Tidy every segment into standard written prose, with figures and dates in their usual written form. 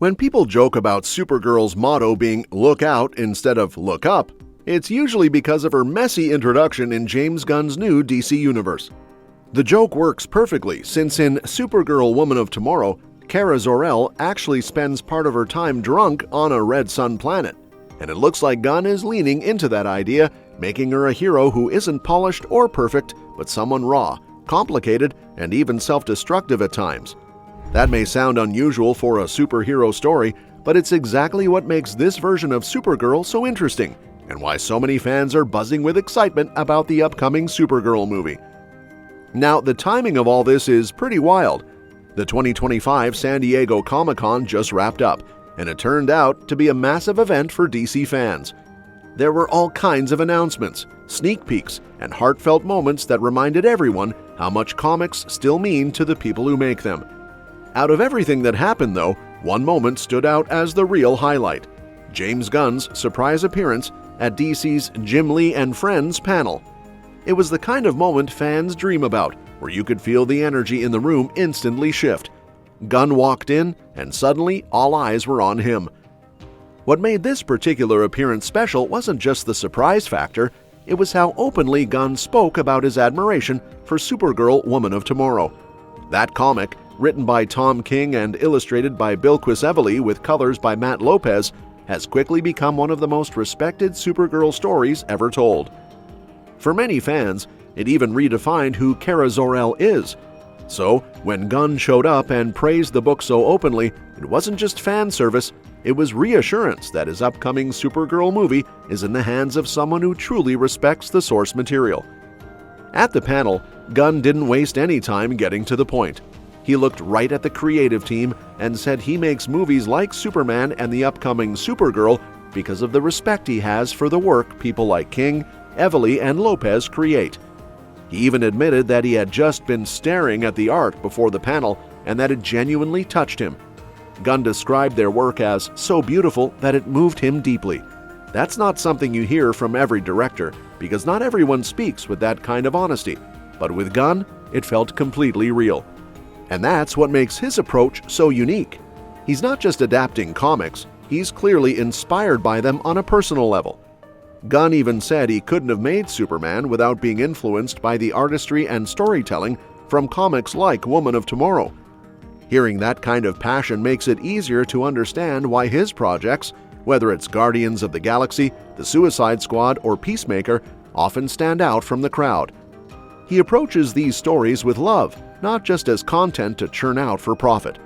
When people joke about Supergirl's motto being "look out" instead of "look up," it's usually because of her messy introduction in James Gunn's new DC universe. The joke works perfectly since in Supergirl Woman of Tomorrow, Kara Zor-El actually spends part of her time drunk on a red sun planet, and it looks like Gunn is leaning into that idea, making her a hero who isn't polished or perfect, but someone raw, complicated, and even self-destructive at times. That may sound unusual for a superhero story, but it's exactly what makes this version of Supergirl so interesting, and why so many fans are buzzing with excitement about the upcoming Supergirl movie. Now, the timing of all this is pretty wild. The 2025 San Diego Comic-Con just wrapped up, and it turned out to be a massive event for DC fans. There were all kinds of announcements, sneak peeks, and heartfelt moments that reminded everyone how much comics still mean to the people who make them. Out of everything that happened, though, one moment stood out as the real highlight: James Gunn's surprise appearance at DC's Jim Lee and Friends panel. It was the kind of moment fans dream about, where you could feel the energy in the room instantly shift. Gunn walked in, and suddenly all eyes were on him. What made this particular appearance special wasn't just the surprise factor, it was how openly Gunn spoke about his admiration for Supergirl Woman of Tomorrow. That comic, written by Tom King and illustrated by Bilquis Evely with colors by Matt Lopez, has quickly become one of the most respected Supergirl stories ever told. For many fans, it even redefined who Kara Zor-El is. So, when Gunn showed up and praised the book so openly, it wasn't just fan service, it was reassurance that his upcoming Supergirl movie is in the hands of someone who truly respects the source material. At the panel, Gunn didn't waste any time getting to the point. He looked right at the creative team and said he makes movies like Superman and the upcoming Supergirl because of the respect he has for the work people like King, Evely, and Lopez create. He even admitted that he had just been staring at the art before the panel and that it genuinely touched him. Gunn described their work as so beautiful that it moved him deeply. That's not something you hear from every director, because not everyone speaks with that kind of honesty, but with Gunn, it felt completely real. And that's what makes his approach so unique. He's not just adapting comics, he's clearly inspired by them on a personal level. Gunn even said he couldn't have made Superman without being influenced by the artistry and storytelling from comics like Woman of Tomorrow. Hearing that kind of passion makes it easier to understand why his projects, whether it's Guardians of the Galaxy, The Suicide Squad, or Peacemaker, often stand out from the crowd. He approaches these stories with love, not just as content to churn out for profit.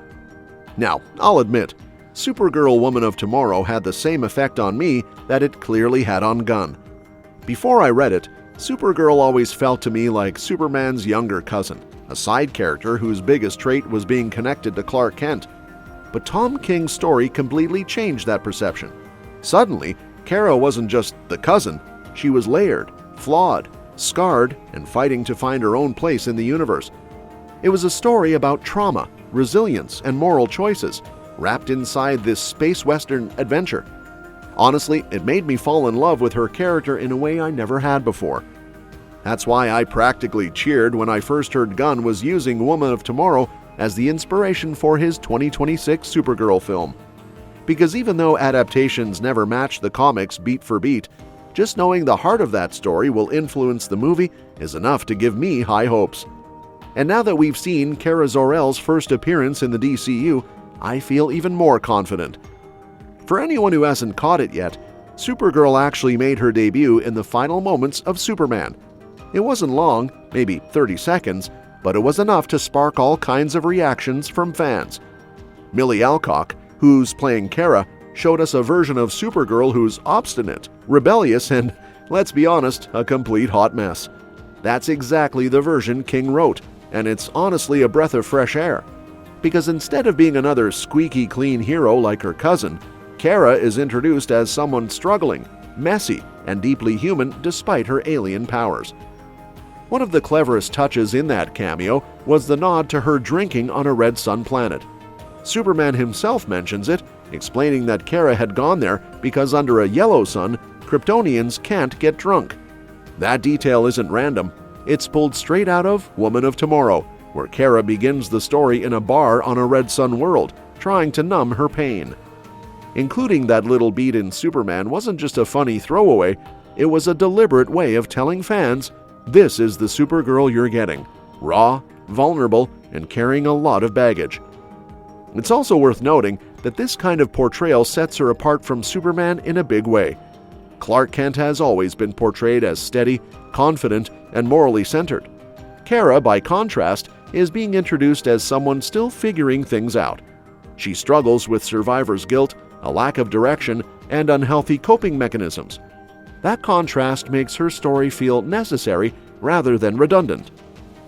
Now, I'll admit, Supergirl Woman of Tomorrow had the same effect on me that it clearly had on Gunn. Before I read it, Supergirl always felt to me like Superman's younger cousin, a side character whose biggest trait was being connected to Clark Kent. But Tom King's story completely changed that perception. Suddenly, Kara wasn't just the cousin, she was layered, flawed, scarred, and fighting to find her own place in the universe. It was a story about trauma, resilience, and moral choices, wrapped inside this space western adventure. Honestly, it made me fall in love with her character in a way I never had before. That's why I practically cheered when I first heard Gunn was using Woman of Tomorrow as the inspiration for his 2026 Supergirl film. Because even though adaptations never match the comics beat for beat, just knowing the heart of that story will influence the movie is enough to give me high hopes. And now that we've seen Kara Zor-El's first appearance in the DCU, I feel even more confident. For anyone who hasn't caught it yet, Supergirl actually made her debut in the final moments of Superman. It wasn't long, maybe 30 seconds, but it was enough to spark all kinds of reactions from fans. Milly Alcock, who's playing Kara, showed us a version of Supergirl who's obstinate, rebellious, and, let's be honest, a complete hot mess. That's exactly the version King wrote, and it's honestly a breath of fresh air. Because instead of being another squeaky clean hero like her cousin, Kara is introduced as someone struggling, messy, and deeply human despite her alien powers. One of the cleverest touches in that cameo was the nod to her drinking on a red sun planet. Superman himself mentions it, explaining that Kara had gone there because under a yellow sun, Kryptonians can't get drunk. That detail isn't random. It's pulled straight out of Woman of Tomorrow, where Kara begins the story in a bar on a red sun world, trying to numb her pain. Including that little beat in Superman wasn't just a funny throwaway, it was a deliberate way of telling fans, this is the Supergirl you're getting, raw, vulnerable, and carrying a lot of baggage. It's also worth noting that this kind of portrayal sets her apart from Superman in a big way. Clark Kent has always been portrayed as steady, confident, and morally centered. Kara, by contrast, is being introduced as someone still figuring things out. She struggles with survivor's guilt, a lack of direction, and unhealthy coping mechanisms. That contrast makes her story feel necessary rather than redundant.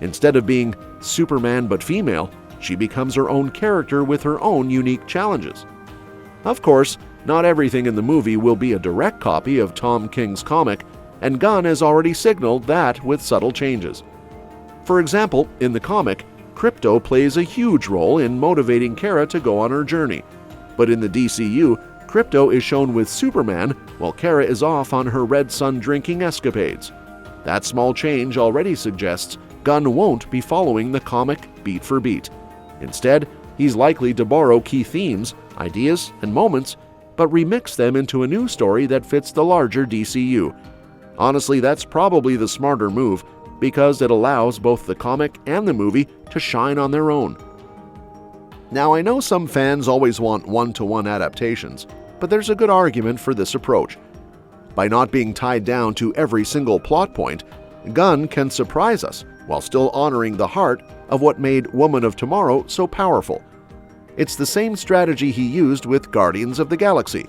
Instead of being Superman but female, she becomes her own character with her own unique challenges. Of course, not everything in the movie will be a direct copy of Tom King's comic, and Gunn has already signaled that with subtle changes. For example, in the comic, Krypto plays a huge role in motivating Kara to go on her journey. But in the DCU, Krypto is shown with Superman while Kara is off on her Red Sun drinking escapades. That small change already suggests Gunn won't be following the comic beat for beat. Instead, he's likely to borrow key themes, ideas, and moments, but remix them into a new story that fits the larger DCU. Honestly, that's probably the smarter move, because it allows both the comic and the movie to shine on their own. Now, I know some fans always want one-to-one adaptations, but there's a good argument for this approach. By not being tied down to every single plot point, Gunn can surprise us while still honoring the heart of what made Woman of Tomorrow so powerful. It's the same strategy he used with Guardians of the Galaxy.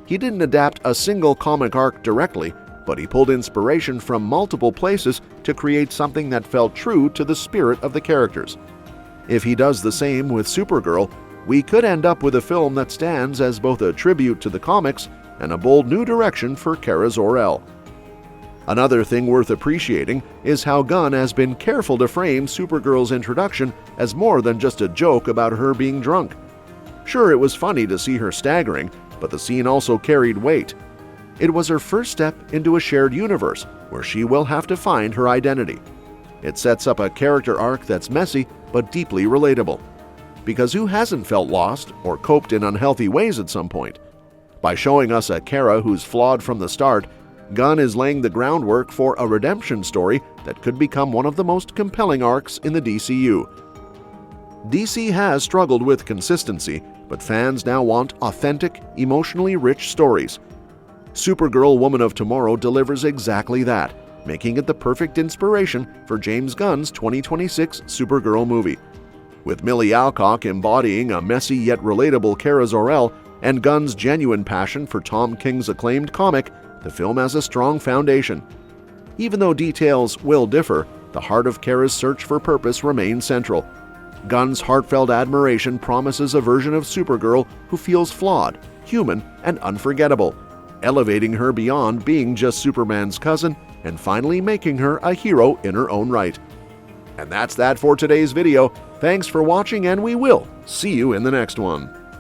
He didn't adapt a single comic arc directly, but he pulled inspiration from multiple places to create something that felt true to the spirit of the characters. If he does the same with Supergirl, we could end up with a film that stands as both a tribute to the comics and a bold new direction for Kara Zor-El. Another thing worth appreciating is how Gunn has been careful to frame Supergirl's introduction as more than just a joke about her being drunk. Sure, it was funny to see her staggering, but the scene also carried weight. It was her first step into a shared universe where she will have to find her identity. It sets up a character arc that's messy but deeply relatable. Because who hasn't felt lost or coped in unhealthy ways at some point? By showing us a Kara who's flawed from the start, Gunn is laying the groundwork for a redemption story that could become one of the most compelling arcs in the DCU. DC has struggled with consistency, but fans now want authentic, emotionally rich stories. Supergirl Woman of Tomorrow delivers exactly that, making it the perfect inspiration for James Gunn's 2026 Supergirl movie. With Milly Alcock embodying a messy yet relatable Kara Zor-El and Gunn's genuine passion for Tom King's acclaimed comic, the film has a strong foundation. Even though details will differ, the heart of Kara's search for purpose remains central. Gunn's heartfelt admiration promises a version of Supergirl who feels flawed, human, and unforgettable, elevating her beyond being just Superman's cousin and finally making her a hero in her own right. And that's that for today's video. Thanks for watching, and we will see you in the next one.